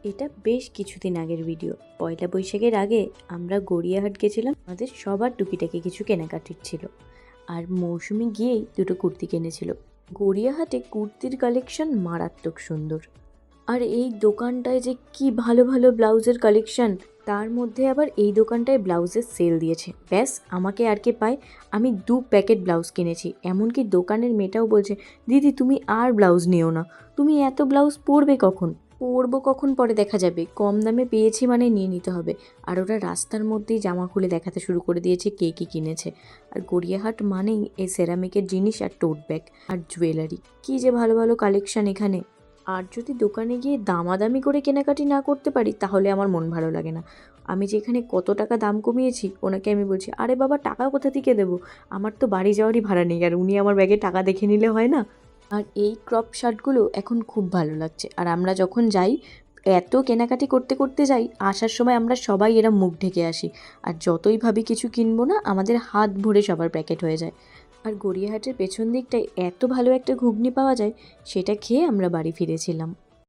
এটা বেশ কিছুদিন আগের ভিডিও। পয়লা বৈশাখের আগে আমরা গড়িয়াহাট গেছিলাম, আমাদের সবার টুকিটাকি কিছু কেনাকাটির ছিল। আর মৌসুমি গিয়েই দুটো কুর্তি কিনেছিল। গড়িয়াহাটে কুর্তির কালেকশন মারাত্মক সুন্দর। আর এই দোকানটায় যে কি ভালো ভালো ব্লাউজের কালেকশন, তার মধ্যে আবার এই দোকানটায় ব্লাউজের সেল দিয়েছে। ব্যাস, আমাকে আর কে পায়, আমি 2 প্যাকেট ব্লাউজ কিনেছি। এমনকি দোকানের মেয়েটাও বলছে, দিদি তুমি আর ব্লাউজ নিও না, তুমি এত ব্লাউজ পরবো কখন পরে দেখা যাবে, কম দামে পেয়েছি মানে নিয়ে নিতে হবে। আর ওরা রাস্তার মধ্যেই জামা খুলে দেখাতে শুরু করে দিয়েছে কে কী কিনেছে। আর গড়িয়াহাট মানেই এই সেরামিকের জিনিস আর টোট ব্যাগ আর জুয়েলারি, কী যে ভালো ভালো কালেকশন এখানে। আর যদি দোকানে গিয়ে দামাদামি করে কেনাকাটি না করতে পারি তাহলে আমার মন ভালো লাগে না। আমি যেখানে কত টাকা দাম কমিয়েছি, ওনাকে আমি বলছি, আরে বাবা টাকা কোথা থেকে দেবো, আমার তো বাড়ি যাওয়ারই ভাড়া নেই, আর উনি আমার ব্যাগে টাকা দেখে নিলে হয় না। আর এই ক্রপ শার্টগুলো এখন খুব ভালো লাগছে। আর আমরা যখন যাই, এত কেনাকাটি করতে করতে যাই, আসার সময় আমরা সবাই এরা মুখ ঢেকে আসি। আর যতই ভাবি কিছু কিনবো না, আমাদের হাত ভরে সবার প্যাকেট হয়ে যায়। আর গড়িয়াহাটের পেছন দিকটায় এত ভালো একটা ঘুগনি পাওয়া যায়, সেটা খেয়ে আমরা বাড়ি ফিরেছিলাম।